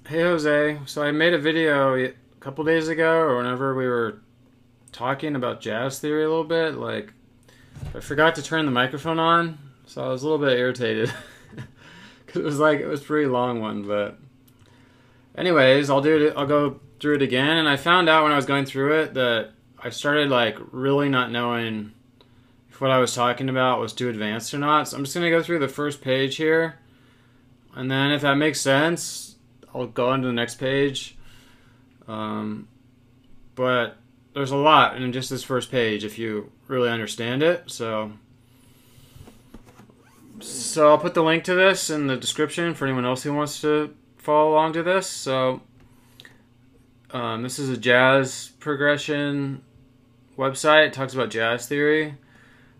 Hey Jose, so I made a video a couple days ago or whenever we were talking about jazz theory a little bit. I forgot to turn the microphone on, so I was a little bit irritated. Cause it was a pretty long one, but anyways, I'll go through it again. And I found out when I was going through it that I started really not knowing if what I was talking about was too advanced or not. So I'm just gonna go through the first page here, and then if that makes sense, I'll go on to the next page. But there's a lot in just this first page if you really understand it. So I'll put the link to this in the description for anyone else who wants to follow along to this. So this is a jazz progression website. It talks about jazz theory.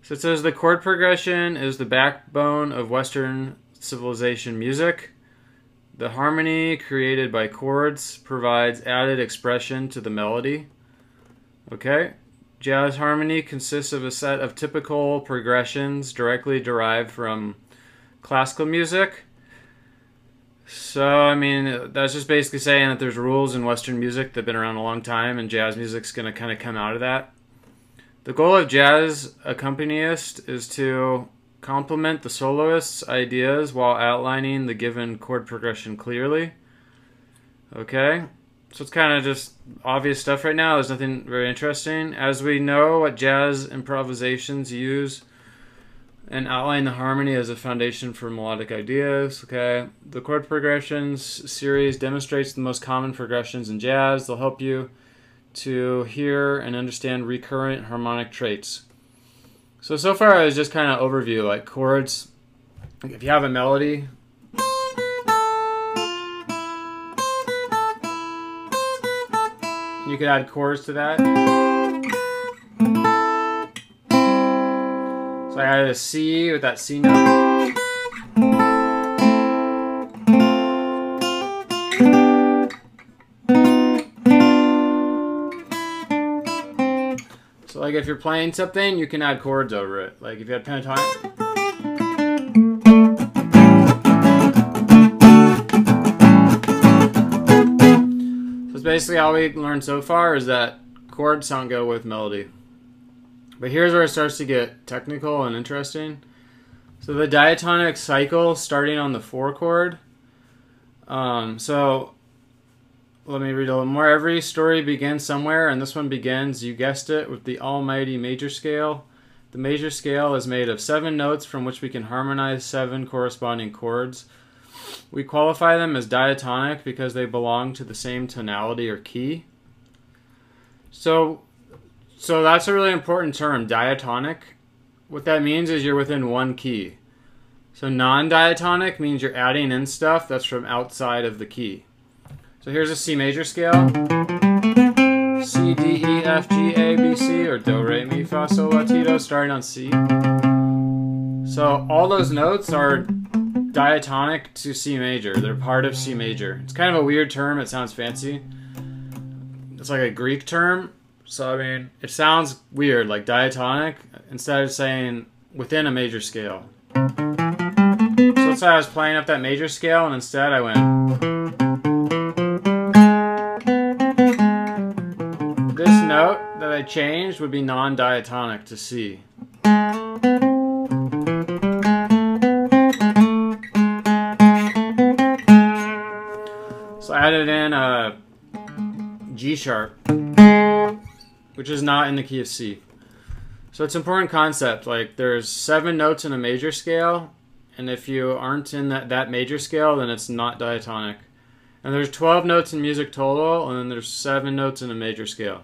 So it says the chord progression is the backbone of Western civilization music. The harmony created by chords provides added expression to the melody. Okay. Jazz harmony consists of a set of typical progressions directly derived from classical music. So, I mean, that's just basically saying that there's rules in Western music that have been around a long time, and jazz music's going to kind of come out of that. The goal of jazz accompanist is to complement the soloist's ideas while outlining the given chord progression clearly. Okay, so it's kind of just obvious stuff right now. There's nothing very interesting. As we know what jazz improvisations use and outline the harmony as a foundation for melodic ideas. Okay, the chord progressions series demonstrates the most common progressions in jazz. They'll help you to hear and understand recurrent harmonic traits. So far it was just kind of overview, like chords. If you have a melody, you could add chords to that. So I added a C with that C note. So if you're playing something, you can add chords over it. Like if you had pentatonic. So it's basically all we learned so far is that chords sound good with melody. But here's where it starts to get technical and interesting. So the diatonic cycle starting on the 4 chord. So let me read a little more. Every story begins somewhere, and this one begins, you guessed it, with the almighty major scale. The major scale is made of 7 notes from which we can harmonize 7 corresponding chords. We qualify them as diatonic because they belong to the same tonality or key. So that's a really important term, diatonic. What that means is you're within one key. So non-diatonic means you're adding in stuff that's from outside of the key. So here's a C major scale. C, D, E, F, G, A, B, C, or Do, Re, Mi, Fa, Sol, La, Ti, Do, starting on C. So all those notes are diatonic to C major. They're part of C major. It's kind of a weird term. It sounds fancy. It's like a Greek term. So, I mean, it sounds weird, like diatonic, instead of saying within a major scale. So let's say I was playing up that major scale, and instead I went. This note that I changed would be non-diatonic to C. So I added in a G sharp, which is not in the key of C. So it's an important concept. Like there's 7 notes in a major scale, and if you aren't in that major scale, then it's not diatonic. And there's 12 notes in music total, and then there's 7 notes in a major scale,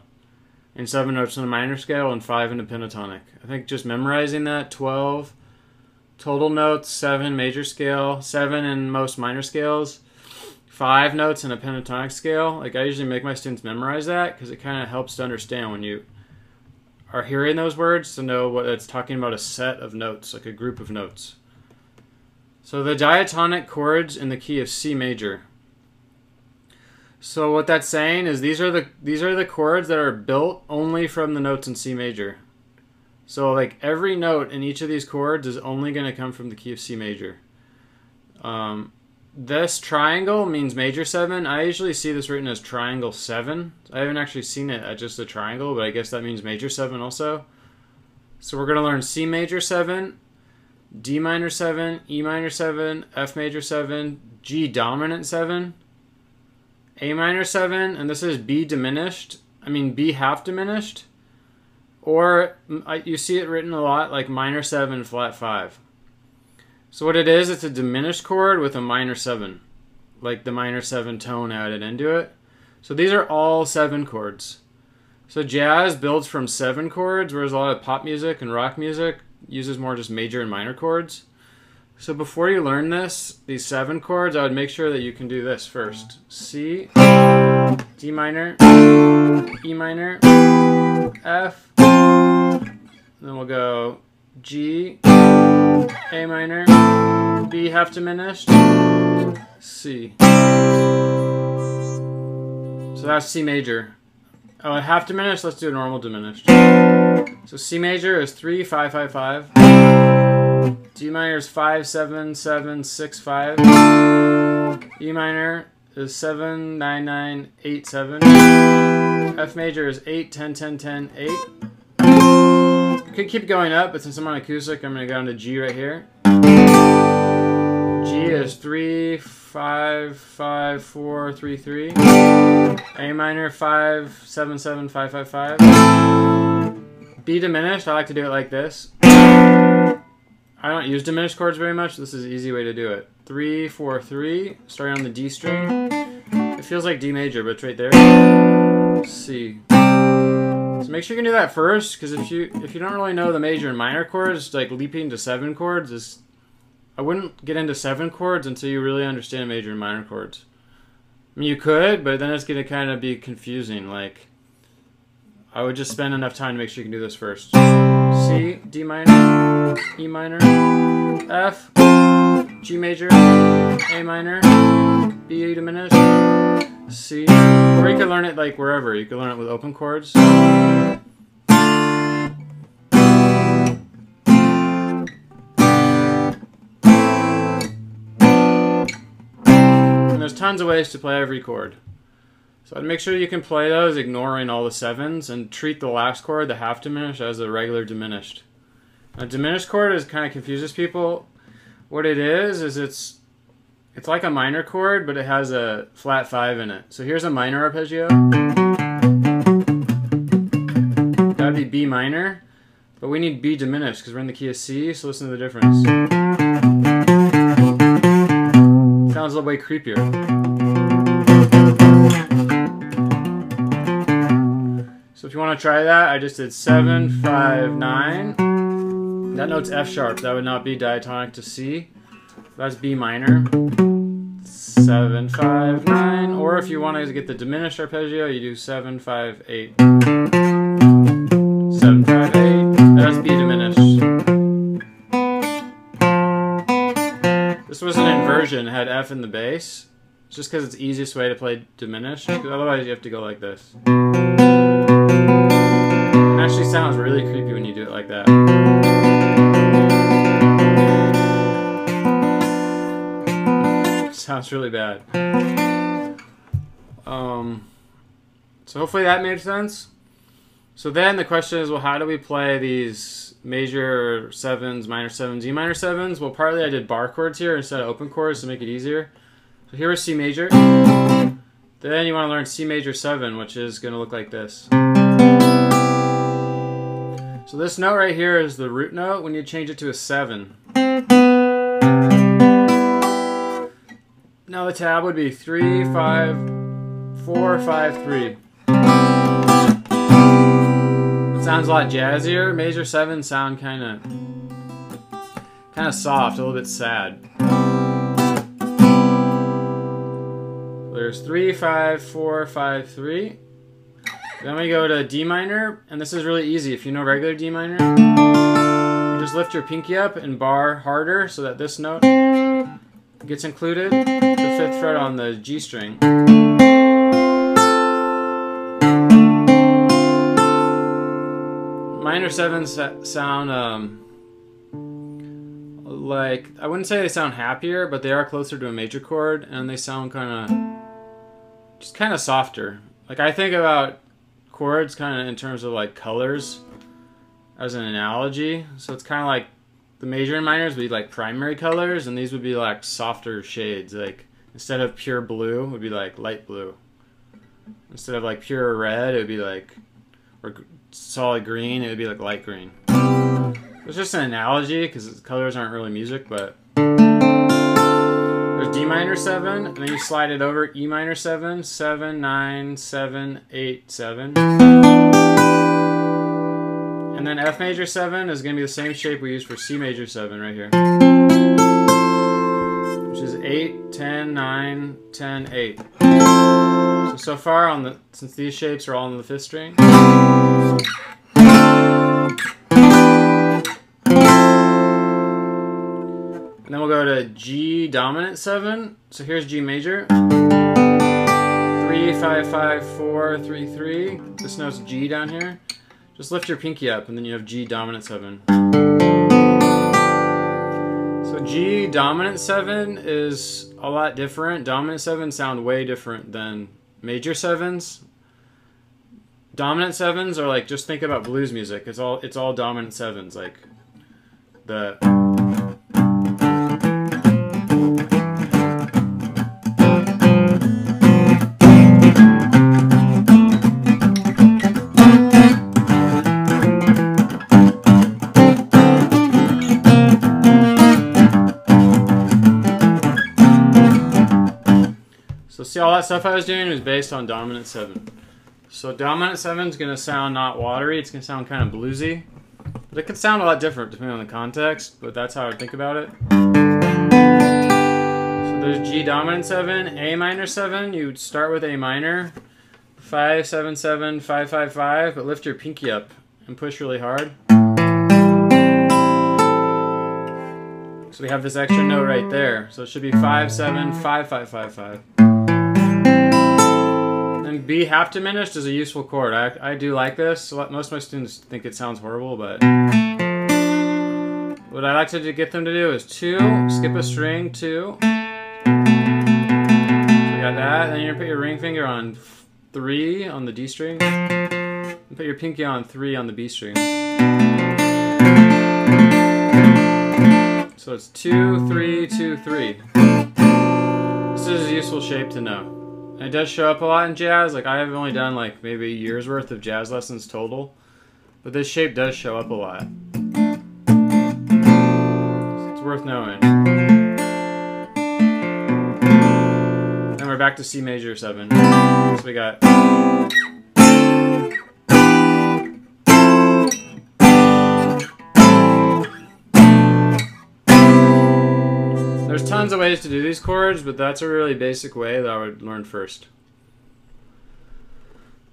and 7 notes in a minor scale, and 5 in a pentatonic. I think just memorizing that, 12 total notes, 7 major scale, 7 in most minor scales, 5 notes in a pentatonic scale. Like I usually make my students memorize that because it kind of helps to understand when you are hearing those words to know what it's talking about, a set of notes, like a group of notes. So the diatonic chords in the key of C major. So what that's saying is these are the chords that are built only from the notes in C major. So like every note in each of these chords is only going to come from the key of C major. this triangle means major 7. I usually see this written as triangle 7. I haven't actually seen it at just a triangle, but I guess that means major 7 also. So we're going to learn C major 7, D minor 7, E minor 7, F major 7, G dominant 7, A minor 7, and this is B diminished. I mean B half diminished. Or you see it written a lot like minor 7 flat 5. So what it is, it's a diminished chord with a minor 7. Like the minor 7 tone added into it. So these are all 7 chords. So jazz builds from 7 chords, whereas a lot of pop music and rock music uses more just major and minor chords. So before you learn this, these 7 chords, I would make sure that you can do this first. C, D minor, E minor, F, then we'll go G, A minor, B half diminished, C. So that's C major. Oh, a half diminished, let's do a normal diminished. So C major is 3, 5, 5, 5. D minor is 5, 7, 7, 6, 5. E minor is 7, 9, 9, 8, 7. F major is 8, 10, 10, 10, 8. Could keep going up, but since I'm on acoustic, I'm going to go down to G right here. G is 3, 5, 5, 4, 3, 3. A minor 5, 7, 7, 5, 5, 5. B diminished, I like to do it like this. I don't use diminished chords very much. This is an easy way to do it. 3, 4, 3, starting on the D string. It feels like D major, but it's right there. C. So make sure you can do that first, because if you don't really know the major and minor chords, like leaping to 7 chords is, I wouldn't get into 7 chords until you really understand major and minor chords. I mean, you could, but then it's going to kind of be confusing. Like, I would just spend enough time to make sure you can do this first. C, D minor, E minor, F, G major, A minor, B diminished, C. Or you could learn it like wherever. You could learn it with open chords. And there's tons of ways to play every chord. So I'd make sure you can play those ignoring all the 7s and treat the last chord, the half diminished, as a regular diminished. A diminished chord kind of confuses people. What it is it's like a minor chord, but it has a flat 5 in it. So here's a minor arpeggio. That would be B minor, but we need B diminished because we're in the key of C, so listen to the difference. Sounds a little way creepier. So if you want to try that, I just did 7, 5, 9. That note's F sharp. That would not be diatonic to C. That's B minor. 7, 5, 9. Or if you want to get the diminished arpeggio, you do 7, 5, 8. 7, 5, 8. That's B diminished. This was an inversion. It had F in the bass. It's just because it's the easiest way to play diminished. Otherwise, you have to go like this. It actually sounds really creepy when you do it like that. Sounds really bad. So hopefully that made sense. So then the question is, well, how do we play these major 7s, minor 7s, E minor 7s? Well, partly I did bar chords here instead of open chords to make it easier. So here was C major. Then you want to learn C major 7, which is going to look like this. So this note right here is the root note when you change it to a 7. Now the tab would be 3, 5, 4, 5, 3. It sounds a lot jazzier. Major 7s sound kind of soft, a little bit sad. There's 3, 5, 4, 5, 3. Then we go to D minor, and this is really easy. If you know regular D minor, you just lift your pinky up and bar harder so that this note gets included, the 5th fret on the G string. Minor 7s sound a like, I wouldn't say they sound happier, but they are closer to a major chord, and they sound just kind of softer. Like, I think about chords kind of in terms of like colors as an analogy. So it's kind of like the major and minors would be like primary colors, and these would be like softer shades. Like, instead of pure blue, it would be like light blue. Instead of like pure red, it would be like, or solid green, it would be like light green. It's just an analogy because colors aren't really music, but there's D minor 7, and then you slide it over E minor 7, 7, 9, 7, 8, 7. And then F major 7 is going to be the same shape we used for C major 7 right here, which is 8, 10, 9, 10, 8. So far, since these shapes are all on the 5th string, and then we'll go to G dominant 7. So here's G major. 3, 5, 5, 4, 3, 3. This note's G down here. Just lift your pinky up, and then you have G dominant 7. So G dominant 7 is a lot different. Dominant 7s sound way different than major 7s. Dominant 7s are like, just think about blues music. It's all dominant 7s, like the. So see, all that stuff I was doing was based on dominant 7. So dominant 7 is going to sound not watery, it's going to sound kind of bluesy. But it could sound a lot different depending on the context, but that's how I think about it. So there's G dominant 7, A minor 7, you would start with A minor, 5, 7, 7, 5, 5, 5, but lift your pinky up and push really hard. So we have this extra note right there. So it should be 5, 7, 5, 5, 5, 5. And B half diminished is a useful chord. I do like this. Most of my students think it sounds horrible, but what I like to get them to do is 2, skip a string, 2. So we got that. Then you're gonna put your ring finger on 3 on the D string, and put your pinky on 3 on the B string. So it's 2, 3, 2, 3. This is a useful shape to know. And it does show up a lot in jazz. Like, I have only done like maybe a year's worth of jazz lessons total, but this shape does show up a lot. So it's worth knowing. And we're back to C major 7. So we got. There's tons of ways to do these chords, but that's a really basic way that I would learn first.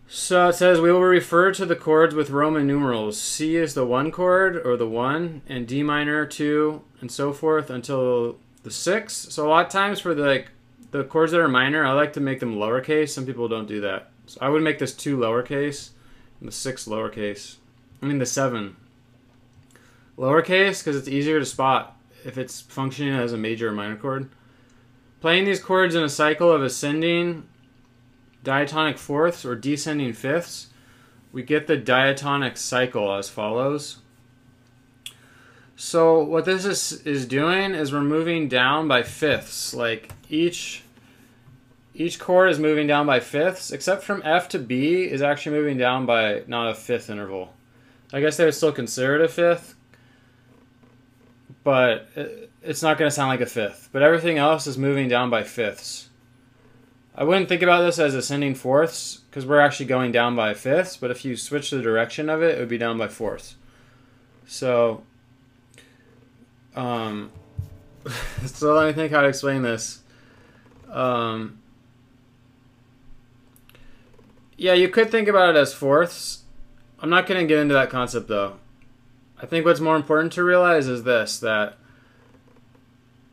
So it says we will refer to the chords with Roman numerals. C is the 1 chord, or the 1, and D minor 2, and so forth until the 6. So a lot of times for the chords that are minor, I like to make them lowercase. Some people don't do that. So I would make this 2 lowercase and the 6 lowercase. I mean the 7 lowercase because it's easier to spot if it's functioning as a major or minor chord. Playing these chords in a cycle of ascending diatonic fourths or descending fifths, we get the diatonic cycle as follows. So what this is doing is we're moving down by fifths. Like each chord is moving down by fifths, except from F to B is actually moving down by not a fifth interval. I guess they would still consider it a fifth, but it's not going to sound like a fifth. But everything else is moving down by fifths. I wouldn't think about this as ascending fourths because we're actually going down by fifths, but if you switch the direction of it, it would be down by fourths. So, so let me think how to explain this. Yeah, you could think about it as fourths. I'm not going to get into that concept though. I think what's more important to realize is this, that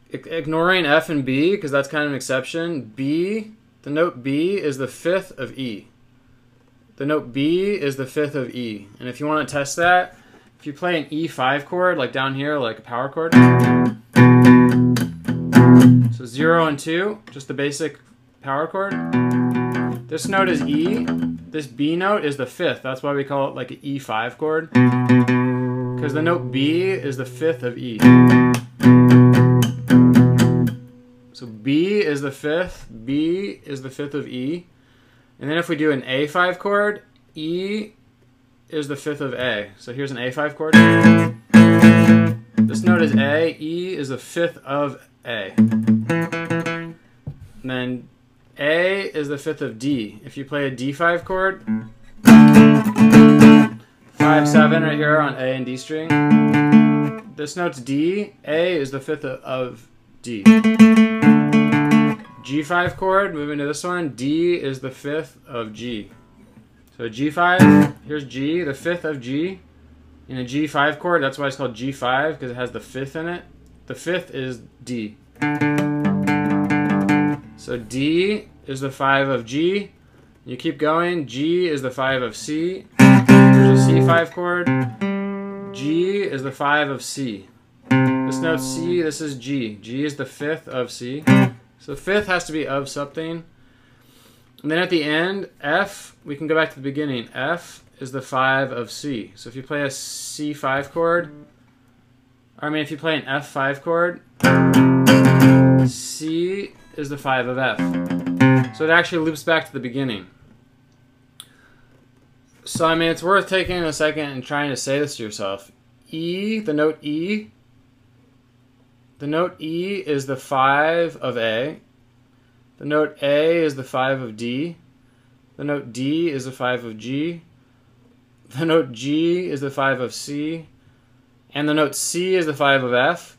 ignoring F and B, because that's kind of an exception, B, the note B is the fifth of E. The note B is the fifth of E. And if you want to test that, if you play an E5 chord, like down here, like a power chord, So 0 and 2, just the basic power chord. This note is E. This B note is the 5th. That's why we call it like an E5 chord. Because the note B is the 5th of E. So B is the 5th, B is the 5th of E. And then if we do an A5 chord, E is the 5th of A. So here's an A5 chord. This note is A, E is the 5th of A. And then A is the 5th of D. If you play a D5 chord, 5, 7 right here on A and D string. This note's D, A is the 5th of D. G5 chord, moving to this one, D is the 5th of G. So G5, here's G, the 5th of G. In a G5 chord, that's why it's called G5, because it has the 5th in it. The 5th is D. So D is the 5 of G. You keep going, G is the 5 of C. There's a C5 chord. G is the 5 of C. This note's C, this is G. G is the 5th of C. So 5th has to be of something. And then at the end, F, we can go back to the beginning. F is the 5 of C. So if you play a C5 chord, if you play an F5 chord, C is the 5 of F. So it actually loops back to the beginning. So it's worth taking a second and trying to say this to yourself. E, the note E. The note E is the 5 of A. The note A is the 5 of D. The note D is the 5 of G. The note G is the 5 of C. And the note C is the 5 of F.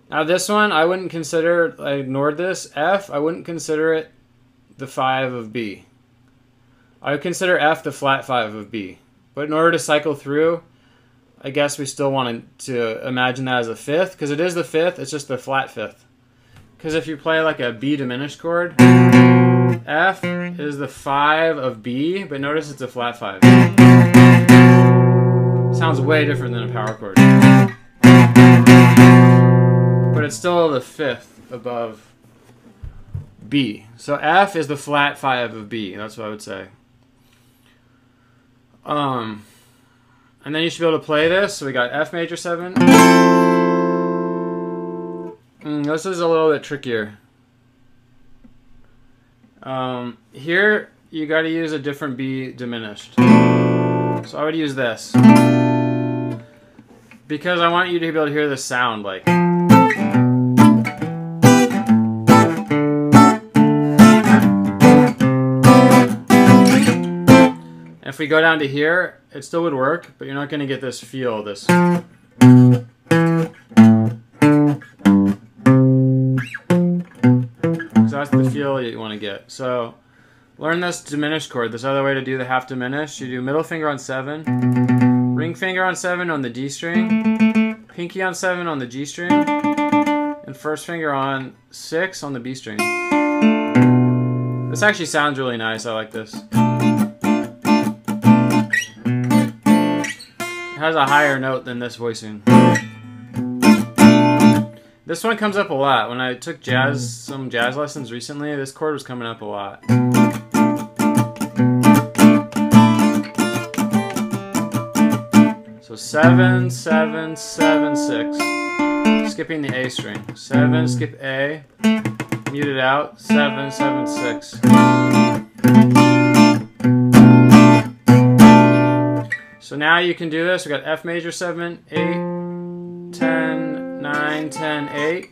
Now this one, I wouldn't consider, I ignored this. F, I wouldn't consider it the 5 of B. I would consider F the flat 5 of B. But in order to cycle through, I guess we still want to imagine that as a 5th, because it is the 5th, it's just the flat 5th. Because if you play like a B diminished chord, F is the 5 of B, but notice it's a flat 5. Sounds way different than a power chord. But it's still the 5th above B. So F is the flat 5 of B, that's what I would say. And then you should be able to play this. So we got F major 7. This is a little bit trickier. Here, you got to use a different B diminished. So I would use this. Because I want you to be able to hear the sound like. If we go down to here, it still would work, but you're not going to get this feel, this. Because that's the feel you want to get. So learn this diminished chord. This other way to do the half diminished. You do middle finger on 7, ring finger on 7 on the D string, pinky on 7 on the G string, and first finger on 6 on the B string. This actually sounds really nice. I like this. It has a higher note than this voicing. This one comes up a lot. When I took some jazz lessons recently, this chord was coming up a lot. So 7, 7, 7, 6. Skipping the A string. 7, skip A, mute it out. 7, 7, 6. So now you can do this. We got F major 7, 8, 10, 9, 10, 8.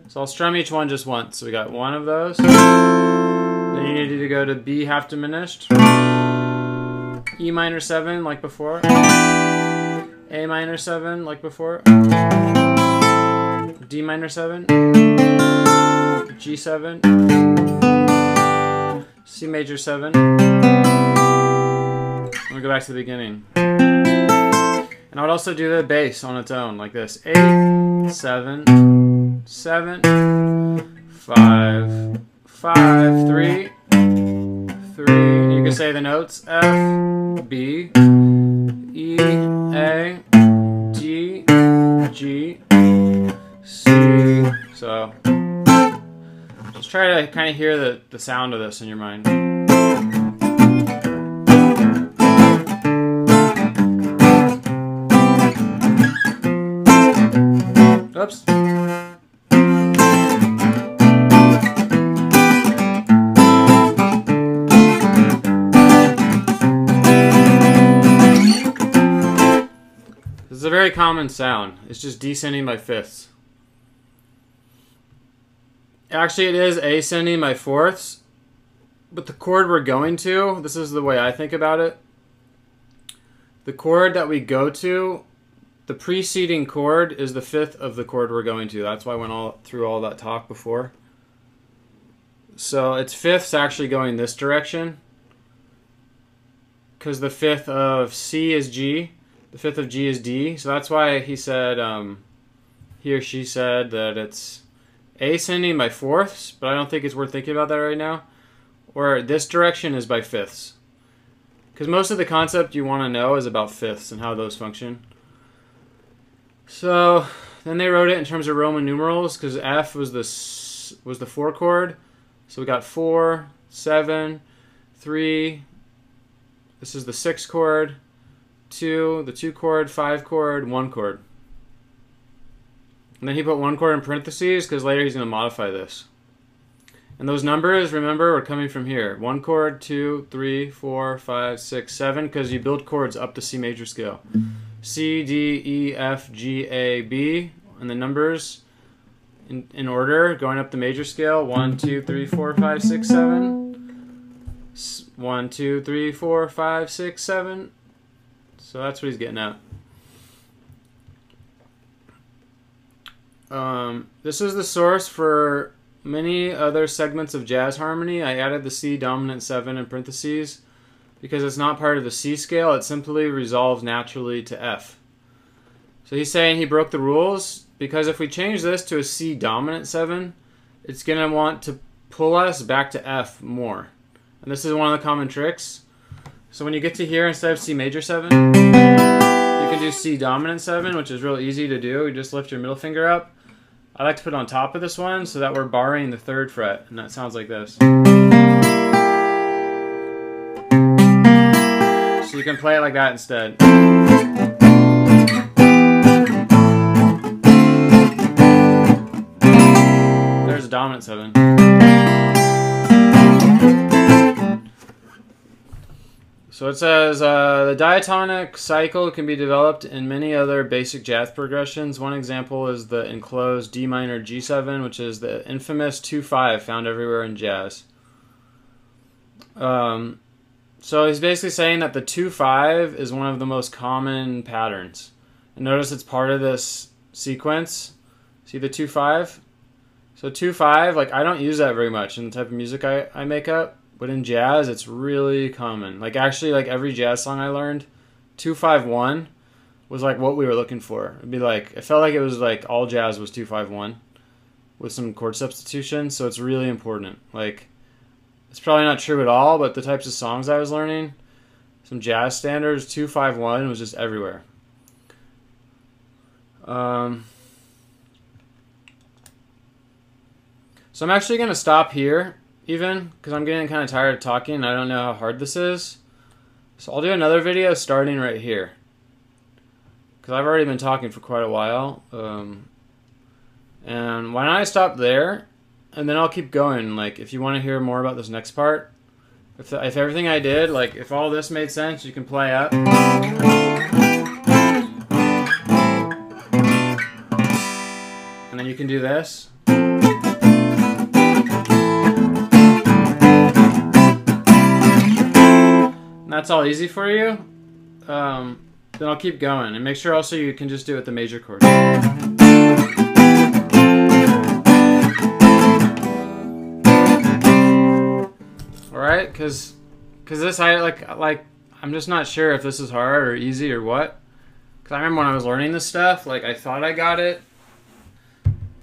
So I'll strum each one just once. So we got one of those. Then you need to go to B half diminished. E minor 7 like before. A minor 7 like before. D minor 7. G7. C major 7. I'm going to go back to the beginning. And I would also do the bass on its own, like this. 8, 7, 7, 5, 5, 3, 3. You can say the notes F, B, E, A, D, G, C, So just try to kind of hear the sound of this in your mind. Oops. This is a very common sound. It's just descending by fifths. Actually, it is ascending by fourths, but the chord we're going to, this is the way I think about it. The chord that we go to, the preceding chord is the fifth of the chord we're going to. That's why I went through all that talk before. So it's fifths actually going this direction, because the fifth of C is G, the fifth of G is D. So that's why he said, he or she said that it's ascending by fourths, but I don't think it's worth thinking about that right now. Or this direction is by fifths, because most of the concept you want to know is about fifths and how those function. So then they wrote it in terms of Roman numerals, because F was the 4 chord. So we got 4, 7, 3. This is the 6 chord, 2, the 2 chord, 5 chord, 1 chord. And then he put 1 chord in parentheses because later he's going to modify this. And those numbers, remember, are coming from here. 1 chord, 2, 3, 4, 5, 6, 7, because you build chords up to C major scale. C, D, E, F, G, A, B, and the numbers in order, going up the major scale. 1, 2, 3, 4, 5, 6, 7. 1, 2, 3, 4, 5, 6, 7. So that's what he's getting at. This is the source for many other segments of jazz harmony. I added the C dominant 7 in parentheses because it's not part of the C scale. It simply resolves naturally to F. So he's saying he broke the rules because if we change this to a C dominant 7, it's going to want to pull us back to F more. And this is one of the common tricks. So when you get to here, instead of C major 7, you can do C dominant 7, which is real easy to do. You just lift your middle finger up. I like to put it on top of this one so that we're barring the 3rd fret, and that sounds like this. So you can play it like that instead. There's a dominant 7. So it says, the diatonic cycle can be developed in many other basic jazz progressions. One example is the enclosed D minor G7, which is the infamous 2-5 found everywhere in jazz. So he's basically saying that the 2-5 is one of the most common patterns. And notice it's part of this sequence. See the 2-5? So 2-5, like I don't use that very much in the type of music I make up. But in jazz, it's really common. Like actually, like every jazz song I learned, 2-5-1 was like what we were looking for. It'd be like, it felt like it was like all jazz was 2-5-1 with some chord substitution. So it's really important. Like it's probably not true at all, but the types of songs I was learning, some jazz standards, 2-5-1 was just everywhere. So I'm actually going to stop here. Even, because I'm getting kind of tired of talking and I don't know how hard this is. So I'll do another video starting right here. Because I've already been talking for quite a while. And why don't I stop there, and then I'll keep going. Like, if you want to hear more about this next part, if everything I did, like, if all this made sense, you can play up. And then you can do this. That's all easy for you, then I'll keep going. And make sure also you can just do it with the major chord. Alright, because this, I'm just not sure if this is hard or easy or what. Because I remember when I was learning this stuff, like I thought I got it.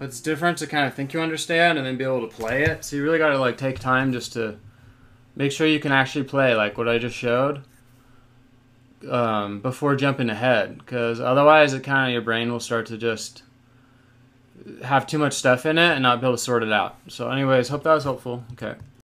But it's different to kind of think you understand and then be able to play it. So you really got to like take time just to make sure you can actually play like what I just showed before jumping ahead, because otherwise it kind of, your brain will start to just have too much stuff in it and not be able to sort it out. So anyways, hope that was helpful. Okay.